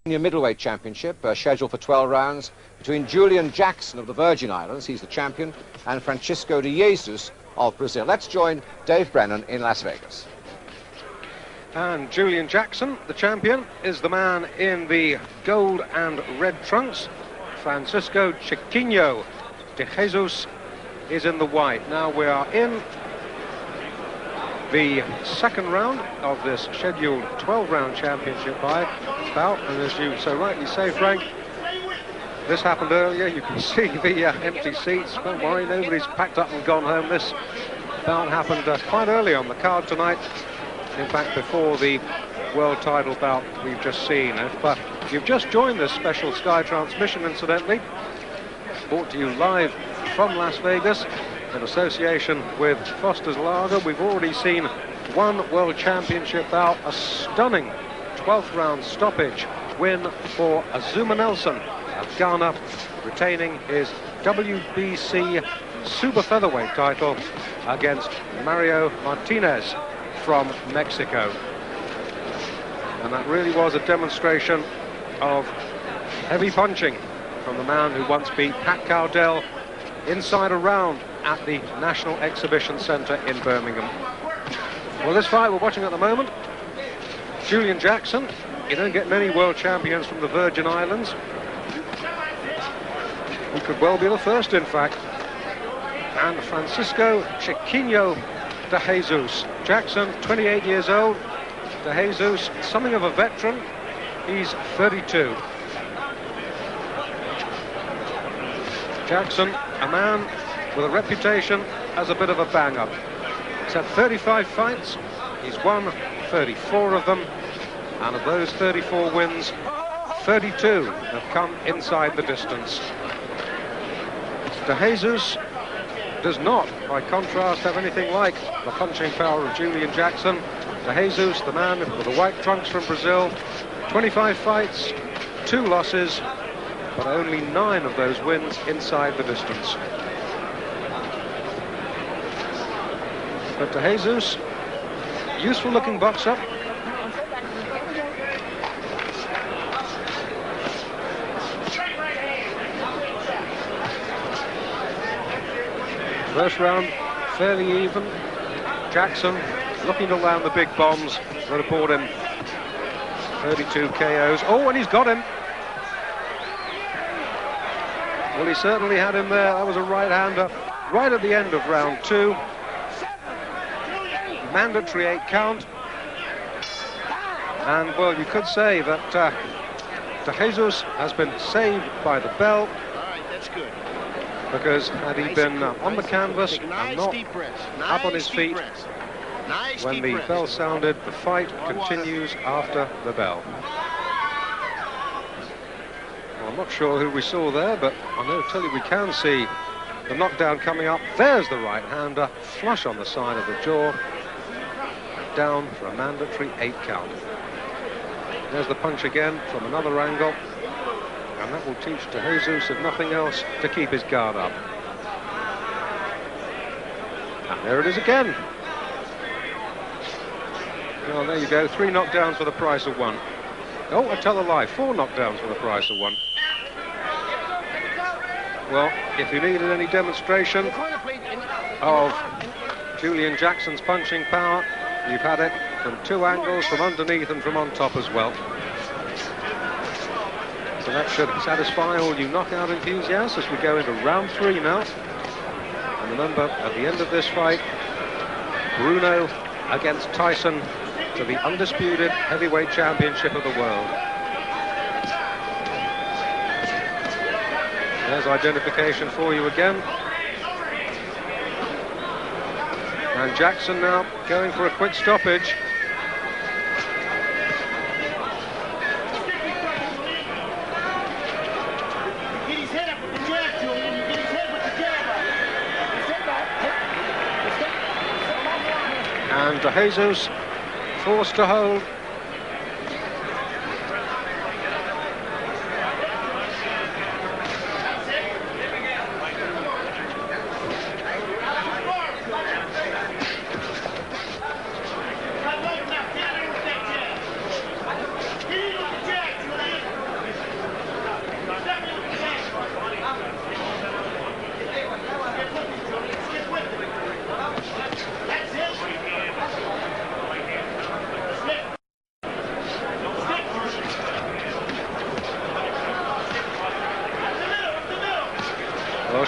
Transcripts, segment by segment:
Junior Middleweight Championship, scheduled for 12 rounds, between Julian Jackson of the Virgin Islands, he's the champion, and Francisco de Jesus of Brazil. Let's join Dave Brennan in Las Vegas. And Julian Jackson, the champion, is the man in the gold and red trunks. Francisco Chiquinho de Jesus is in the white. Now we are in the second round of this scheduled 12-round championship bout, and as you so rightly say, Frank, this happened earlier. You can see the empty seats. Don't worry, nobody's packed up and gone home. This bout happened quite early on the card tonight. In fact, before the world title bout we've just seen. But you've just joined this special Sky transmission, incidentally, brought to you live from Las Vegas in association with Foster's Lager. We've already seen one World Championship bout, a stunning 12th round stoppage win for Azuma Nelson of Ghana, retaining his WBC Super Featherweight title against Mario Martinez from Mexico. And that really was a demonstration of heavy punching from the man who once beat Pat Cowdell inside a round at the National Exhibition Centre in Birmingham. Well, this fight we're watching at the moment, Julian Jackson. You don't get many world champions from the Virgin Islands. He could well be the first, in fact. And Francisco Chiquinho de Jesus. Jackson, 28 years old. De Jesus, something of a veteran. He's 32. Jackson, a man with a reputation as a bit of a bang-up. He's had 35 fights, he's won 34 of them, and of those 34 wins, 32 have come inside the distance. De Jesus does not, by contrast, have anything like the punching power of Julian Jackson. De Jesus, the man with the white trunks from Brazil, 25 fights, 2 losses, but only 9 of those wins inside the distance. But De Jesus, useful looking boxer. First round fairly even. Jackson looking to land the big bombs that have brought him 32 KOs. Oh, and he's got him. Well, he certainly had him there. That was a right-hander right at the end of round 2. Mandatory 8 count. And, well, you could say that De Jesus has been saved by the bell. All right, that's good. Because had he been on the canvas and not up on his feet when the bell sounded, the fight continues after the bell. Well, I'm not sure who we saw there, but I know, tell you, we can see the knockdown coming up. There's the right-hander, flush on the side of the jaw, down for a mandatory 8 count. There's the punch again from another angle, and that will teach De Jesus, if nothing else, to keep his guard up. And there it is again. Well, there you go, 3 knockdowns for the price of 1. Oh, I tell a lie, 4 knockdowns for the price of 1. Well, if you needed any demonstration of Julian Jackson's punching power, you've had it from 2 angles, from underneath and from on top as well. So that should satisfy all you knockout enthusiasts as we go into round 3 now. And remember, at the end of this fight, Bruno against Tyson for the undisputed heavyweight championship of the world. There's identification for you again. And Jackson now going for a quick stoppage. Get his head up with the jab, Julian. Get his head with the jab. And De Jesus forced to hold.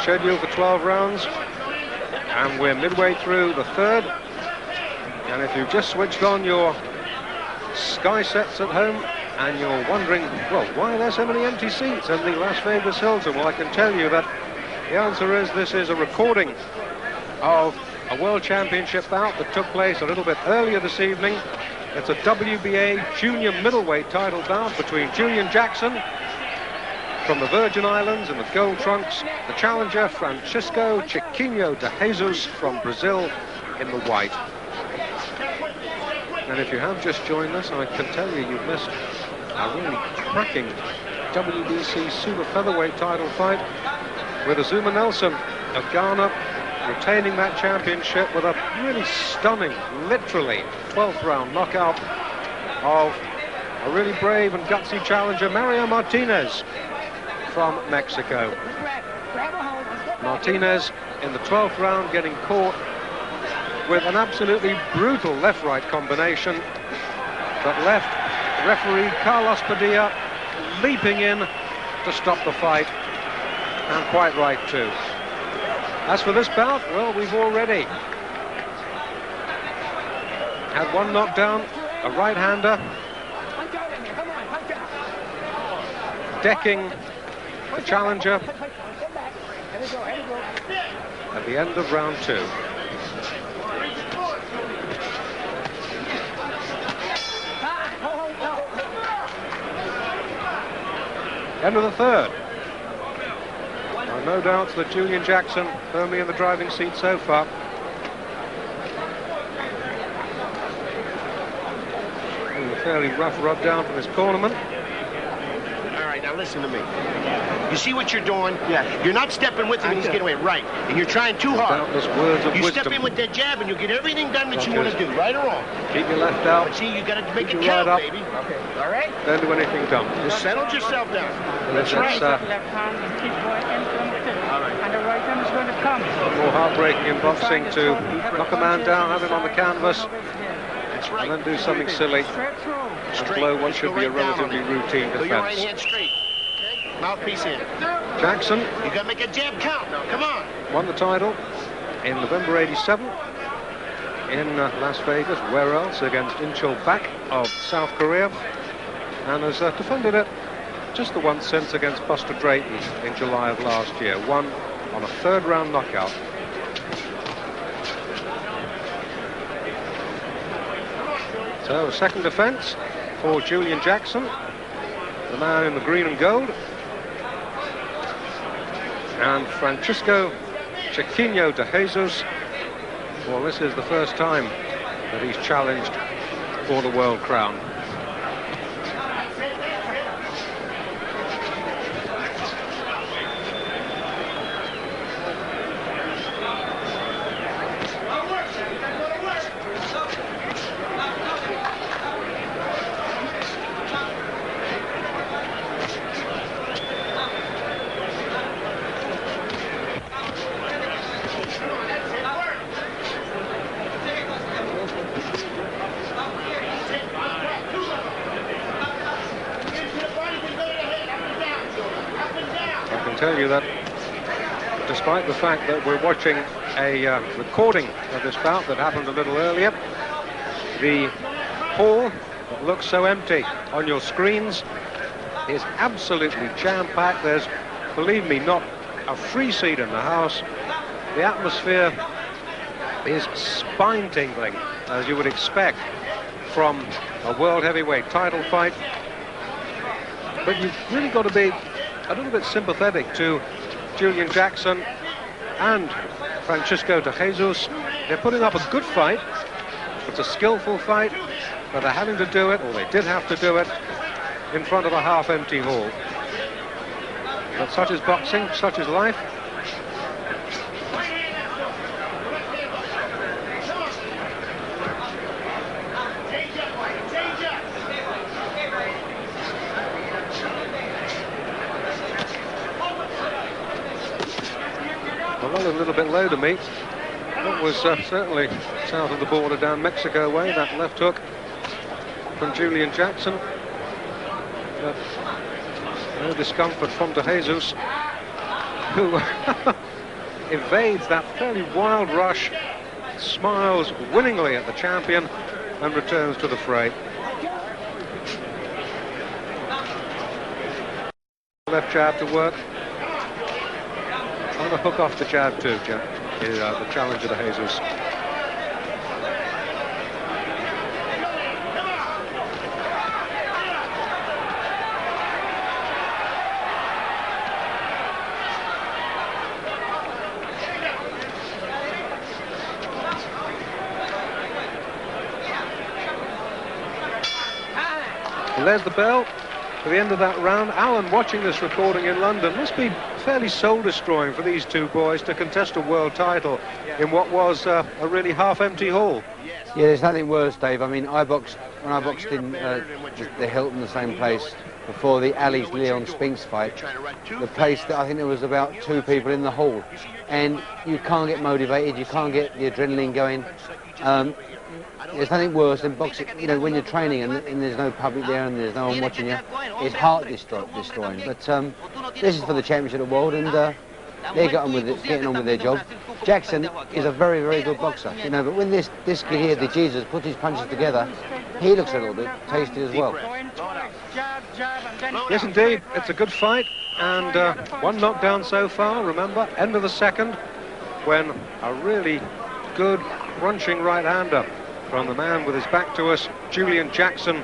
scheduled for 12 rounds, and we're midway through the third. And if you've just switched on your Sky sets at home and you're wondering, well, why are there so many empty seats in the Las Vegas Hilton? Well, I can tell you that the answer is this is a recording of a World Championship bout that took place a little bit earlier this evening. It's a WBA Junior Middleweight title bout between Julian Jackson from the Virgin Islands in the gold trunks, the challenger Francisco Chiquinho de Jesus from Brazil in the white. And if you have just joined us, I can tell you you've missed a really cracking WBC Super Featherweight title fight with Azuma Nelson of Ghana retaining that championship with a really stunning, literally 12th round knockout of a really brave and gutsy challenger, Mario Martinez from Mexico. Martinez in the 12th round getting caught with an absolutely brutal left-right combination that left referee Carlos Padilla leaping in to stop the fight, and quite right too. As for this bout, well, we've already had one knockdown, a right-hander, decking the challenger at the end of round 2. End of the third. No doubts that Julian Jackson firmly in the driving seat so far. A fairly rough rub down from this cornerman. All right, now listen to me. You see what you're doing? Yeah. You're not stepping with him and he's getting away. Right. And you're trying too hard. Doubtless words of you wisdom. step in with that jab and you get everything done that you want to do, right or wrong. Keep your left out. But see, you got to make it Keep your count, right up. baby. Okay. All right? Don't do anything dumb. Just settle yourself down. That's right. Left hand and keep going into it. And the right hand is going to come. More heartbreaking in boxing to knock a man down, have him on the canvas, That's right. and then do something silly and blow what should be a relatively routine Put your right defense. hand straight. Okay? Mouthpiece in. Jackson You got to make a jab count now. Come on. won the title in November '87 in Las Vegas. Where else? Against Inchol Bak of South Korea, and has defended it just the once since against Buster Drayton in July of last year. Won on a third round knockout. So a second defense for Julian Jackson, the man in the green and gold. And Francisco Chiquinho de Jesus, well, this is the first time that he's challenged for the world crown. Tell you that despite the fact that we're watching a recording of this bout that happened a little earlier, the hall that looks so empty on your screens is absolutely jam-packed. There's, believe me, not a free seat in the house. The atmosphere is spine-tingling, as you would expect from a world heavyweight title fight. But you've really got to be a little bit sympathetic to Julian Jackson and Francisco de Jesus. They're putting up a good fight. It's a skillful fight, but they're having to do it, or they did have to do it, in front of a half-empty hall. But such is boxing, such is life. Well, a little bit low to me. That was certainly south of the border down Mexico way, that left hook from Julian Jackson. But no discomfort from De Jesus, who evades that fairly wild rush, smiles winningly at the champion, and returns to the fray. Left jab to work. On the hook off the jab too, the challenger to Jesus. And there's the bell for the end of that round. Alan, watching this recording in London, must be fairly soul-destroying for these two boys to contest a world title in what was a really half-empty hall. Yeah, there's nothing worse, Dave. I mean, when I boxed in the Hilton, the same place, before the Ali's Leon Spinks fight, the place that I think there was about 2 people in the hall, and you can't get motivated, you can't get the adrenaline going. There's nothing worse than boxing, you know, when you're training and there's no public there and there's no one watching you. It's heart destroying. But this is for the championship of the world, and they're getting on with their job. Jackson is a very, very good boxer, you know, but when this kid here, the Jesus, puts his punches together, he looks a little bit tasty as well. Yes, indeed, it's a good fight, and 1 knockdown so far. Remember, end of the second, when a really good crunching right-hander from the man with his back to us, Julian Jackson,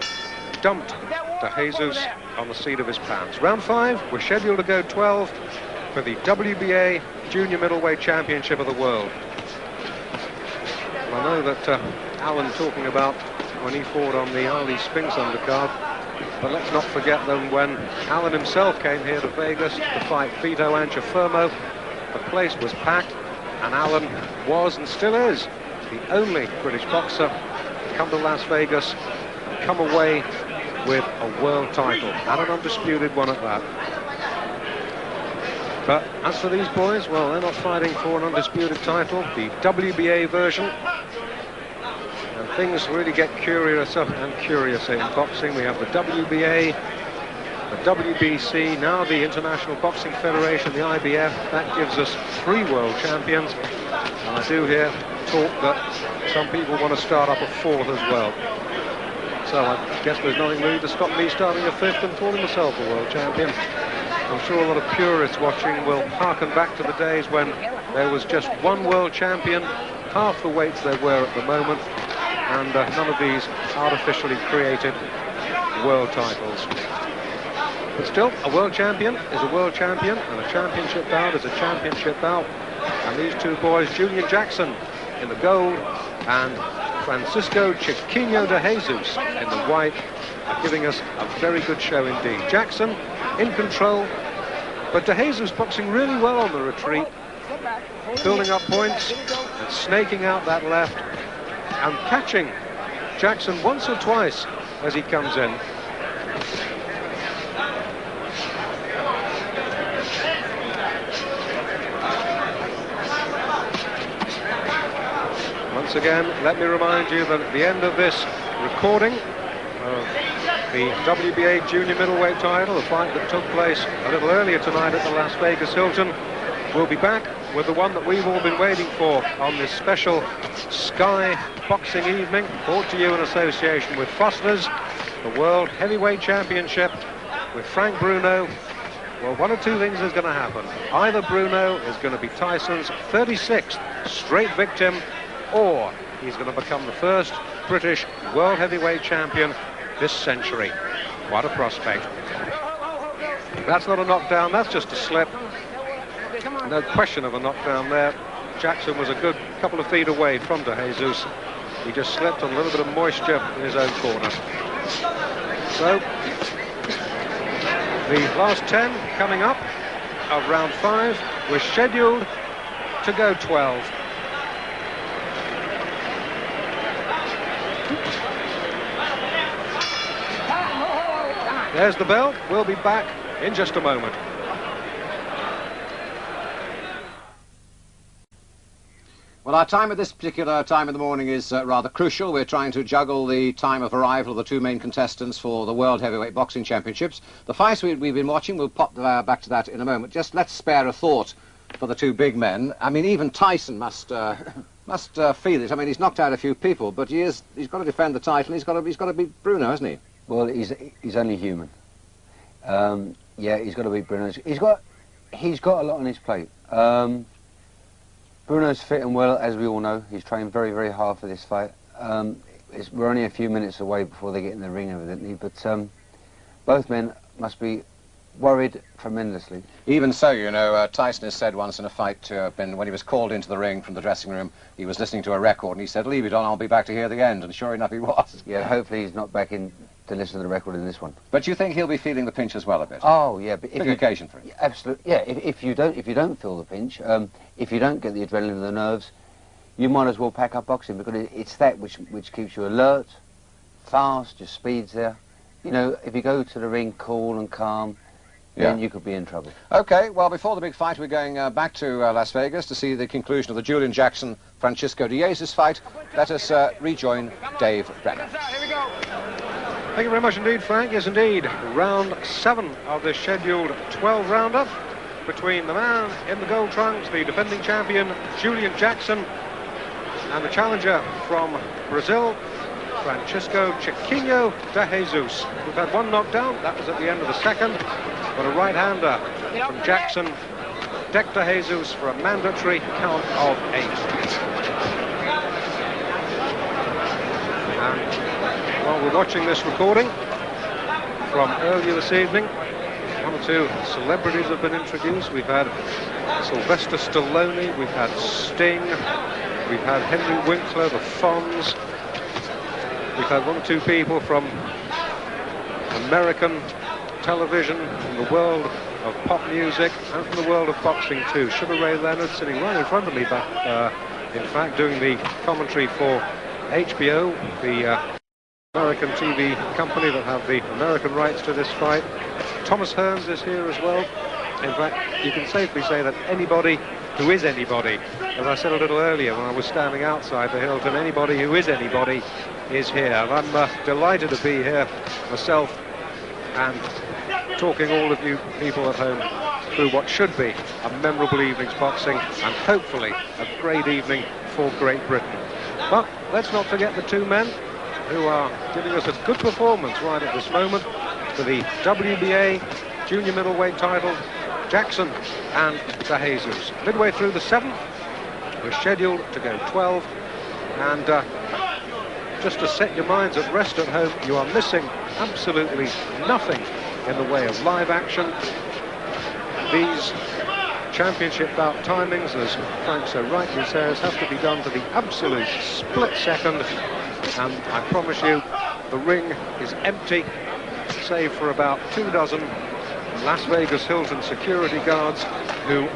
dumped to Jesus on the seat of his pants. Round 5, we're scheduled to go 12 for the WBA Junior Middleweight Championship of the world. And I know that Alan talking about when he fought on the Ali Spinks undercard, but let's not forget that when Alan himself came here to Vegas to fight Vito Anchafermo, the place was packed, and Alan was and still is the only British boxer to come to Las Vegas and come away with a world title, and an undisputed one at that. But as for these boys, well, they're not fighting for an undisputed title, the WBA version. And things really get curiouser and curiouser in boxing. We have the WBA, the WBC, now the International Boxing Federation, the IBF. That gives us 3 world champions. And I do hear talk that some people want to start up a 4th as well. So I guess there's nothing really to stop me starting a 5th and calling myself a world champion. I'm sure a lot of purists watching will harken back to the days when there was just 1 world champion, half the weights there were at the moment, and none of these artificially created world titles. But still, a world champion is a world champion, and a championship bout is a championship bout. And these two boys, Julian Jackson in the gold and Francisco Chiquinho de Jesus in the white, are giving us a very good show indeed. Jackson in control, but de Jesus boxing really well on the retreat, building up points and snaking out that left and catching Jackson once or twice as he comes in. Once again, let me remind you that at the end of this recording, the WBA Junior Middleweight title, a fight that took place a little earlier tonight at the Las Vegas Hilton, we'll be back with the one that we've all been waiting for on this special Sky Boxing evening, brought to you in association with Foster's, the World Heavyweight Championship with Frank Bruno. Well, 1 or 2 things is going to happen. Either Bruno is going to be Tyson's 36th straight victim, or he's going to become the first British World Heavyweight Champion this century. What a prospect. That's not a knockdown, that's just a slip. No question of a knockdown there. Jackson was a good couple of feet away from de Jesus. He just slipped on a little bit of moisture in his own corner. So, the last 10 coming up of round 5. We're scheduled to go 12. There's the bell. We'll be back in just a moment. Well, our time at this particular time of the morning is rather crucial. We're trying to juggle the time of arrival of the 2 main contestants for the World Heavyweight Boxing Championships. The fights we've been watching, we'll pop back to that in a moment. Just let's spare a thought for the two big men. I mean, even Tyson must feel it. I mean, he's knocked out a few people, but he's got to defend the title. He's got to beat Bruno, hasn't he? Well, he's only human. Yeah, he's got to beat Bruno. He's got a lot on his plate. Bruno's fit and well, as we all know. He's trained very, very hard for this fight. We're only a few minutes away before they get in the ring, evidently, but both men must be worried tremendously. Even so, you know, Tyson has said once in a fight when he was called into the ring from the dressing room, he was listening to a record and he said, "Leave it on, I'll be back to hear the end," and sure enough he was. Yeah, hopefully he's not back in to listen to the record in this one. But you think he'll be feeling the pinch as well a bit? Oh yeah, but big occasion for him. Absolutely, yeah. If you don't feel the pinch, if you don't get the adrenaline and the nerves, you might as well pack up boxing, because it's that which keeps you alert, fast, your speed's there. You know, if you go to the ring cool and calm, then you could be in trouble. Okay, well, before the big fight, we're going back to Las Vegas to see the conclusion of the Julian Jackson Francisco de Jesus fight. Let us rejoin Dave Brennan. Here we go. Thank you very much indeed, Frank. Yes, indeed. Round 7 of this scheduled 12-rounder between the man in the gold trunks, the defending champion, Julian Jackson, and the challenger from Brazil, Francisco Chiquinho de Jesus. We've had one knockdown. That was at the end of the second. But a right-hander from Jackson decked de Jesus for a mandatory count of 8. And while we're watching this recording from earlier this evening, 1 or 2 celebrities have been introduced. We've had Sylvester Stallone, we've had Sting, we've had Henry Winkler, the Fonz. We've had 1 or 2 people from American television, from the world of pop music, and from the world of boxing too. Sugar Ray Leonard sitting right in front of me, in fact, doing the commentary for HBO, the American TV company that have the American rights to this fight. Thomas Hearns is here as well. In fact, you can safely say that anybody who is anybody, as I said a little earlier when I was standing outside the Hilton, anybody who is anybody is here. And I'm delighted to be here myself and talking all of you people at home through what should be a memorable evening's boxing, and hopefully a great evening for Great Britain. But let's not forget the 2 men who are giving us a good performance right at this moment for the WBA Junior Middleweight title, Jackson and de Jesus. Midway through the 7th, we're scheduled to go 12, and just to set your minds at rest at home, you are missing absolutely nothing in the way of live action. These championship bout timings, as Frank so rightly says, have to be done to the absolute split second, and I promise you the ring is empty, save for about 2 dozen Las Vegas Hilton security guards who,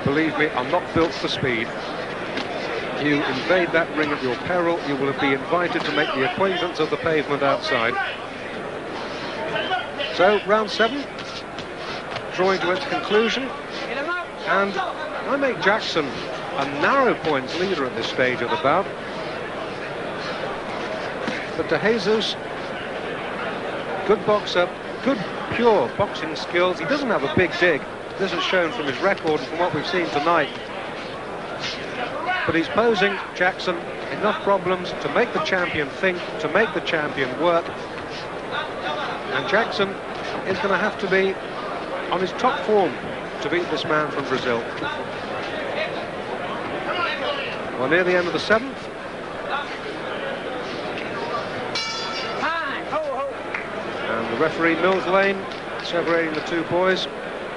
believe me, are not built for speed. You invade that ring at your peril, you will be invited to make the acquaintance of the pavement outside. So, round 7, drawing to its conclusion, and I make Jackson a narrow points leader at this stage of the bout. But de Jesus, good boxer, good pure boxing skills. He doesn't have a big dig. This is shown from his record and from what we've seen tonight. But he's posing Jackson enough problems to make the champion think, to make the champion work. And Jackson is going to have to be on his top form to beat this man from Brazil. Well, near the end of the 7th. And the referee Mills Lane separating the 2 boys.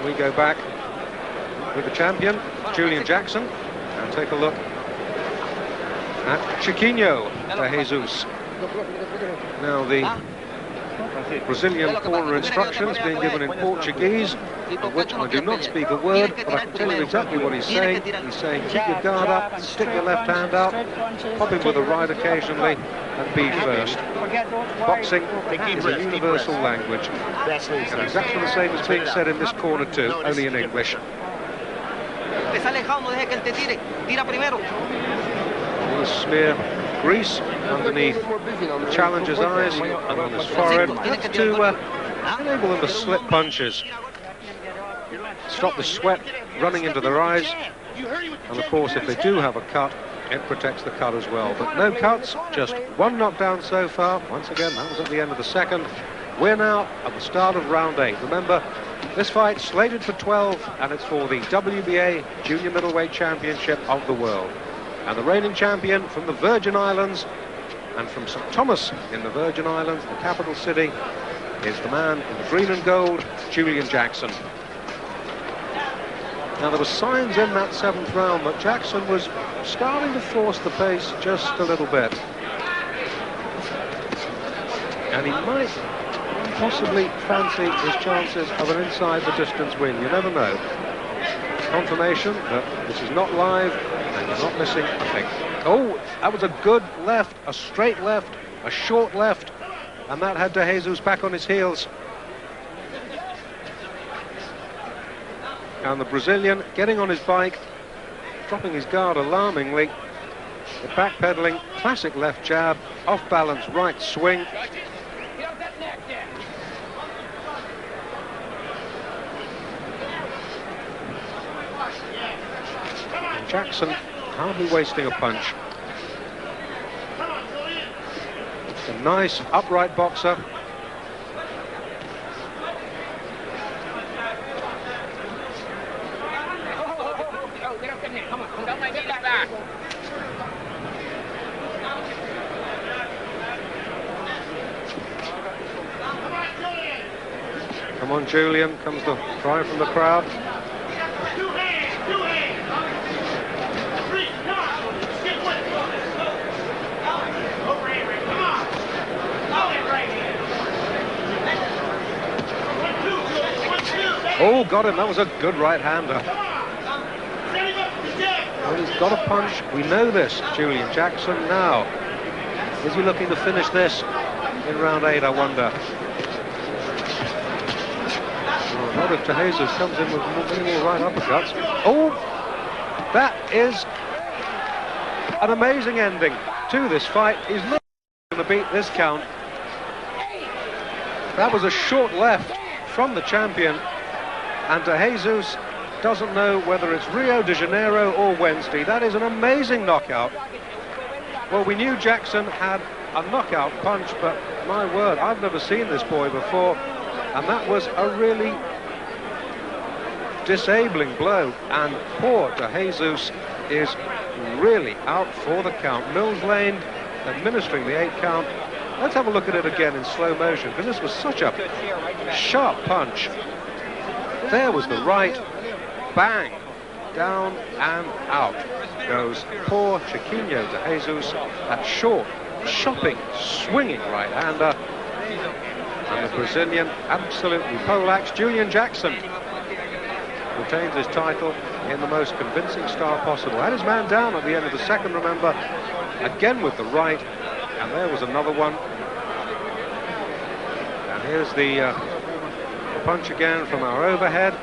We go back with the champion, Julian Jackson, and take a look at Chiquinho de Jesus. Now the Brazilian corner instructions being given in Portuguese, of which I do not speak a word, but I can tell you exactly what he's saying. He's saying, keep your guard up, stick your left hand out, pop him with a right occasionally, and be first. Boxing is a universal language, and exactly the same is being said in this corner too, only in English. We'll smear grease underneath the challenger's eyes and on his forehead. That's to enable them to slip punches. stop the sweat running into their eyes. And of course, if they do have a cut, it protects the cut as well. But no cuts, just one knockdown so far. Once again, that was at the end of the second. We're now at the start of round 8. Remember, this fight's slated for 12, and it's for the WBA Junior Middleweight Championship of the world. And the reigning champion from the Virgin Islands and from St. Thomas in the Virgin Islands, the capital city, is the man in the green and gold, Julian Jackson. Now, there were signs in that 7th round that Jackson was starting to force the pace just a little bit. And he might possibly fancy his chances of an inside-the-distance win. You never know. Confirmation that this is not live and you're not missing a thing. Oh, that was a good left, a straight left, a short left, and that had De Jesus back on his heels. And the Brazilian getting on his bike, dropping his guard alarmingly, the backpedaling, classic left jab, off balance right swing. And Jackson hardly wasting a punch. A nice upright boxer. Come on, Julian, comes the cry from the crowd. Oh, got him, that was a good right-hander. Well, he's got a punch, we know this, Julian Jackson. Now, is he looking to finish this in round 8, I wonder? Not if De Jesus comes in with many more right uppercuts. Oh, that is an amazing ending to this fight. He's not going to beat this count. That was a short left from the champion, and De Jesus doesn't know whether it's Rio de Janeiro or Wednesday. That is an amazing knockout. Well, we knew Jackson had a knockout punch, but my word, I've never seen this boy before, and that was a really disabling blow, and poor De Jesus is really out for the count. Mills Lane administering the 8 count. Let's have a look at it again in slow motion, because this was such a sharp punch. There was the right, bang, down and out goes poor Chiquinho De Jesus, that short, chopping, swinging right-hander, and the Brazilian absolutely poleaxed. Julian Jackson retains his title in the most convincing style possible. Had his man down at the end of the second, remember, again with the right, and there was another one. And here's the punch again from our overhead.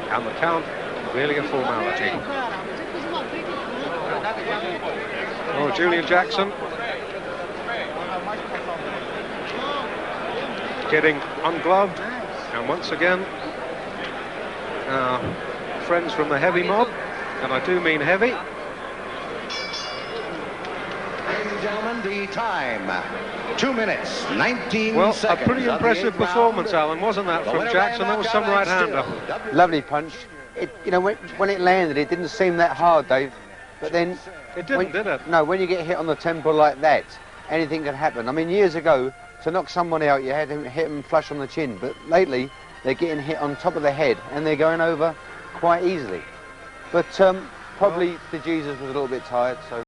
And the count, really a formality. Oh, Julian Jackson getting ungloved, and once again our friends from the heavy mob, and I do mean heavy. Ladies and gentlemen, the time, 2 minutes, 19 well, seconds. A pretty impressive performance, Alan, wasn't that, from Jackson? That was some right-hander. Lovely punch. You know, when it landed, it didn't seem that hard, Dave. But then... It didn't, did it? No, when you get hit on the temple like that, anything can happen. I mean, years ago, to knock somebody out, you had to hit them flush on the chin. But lately, they're getting hit on top of the head, and they're going over quite easily. But probably De Jesus was a little bit tired, so...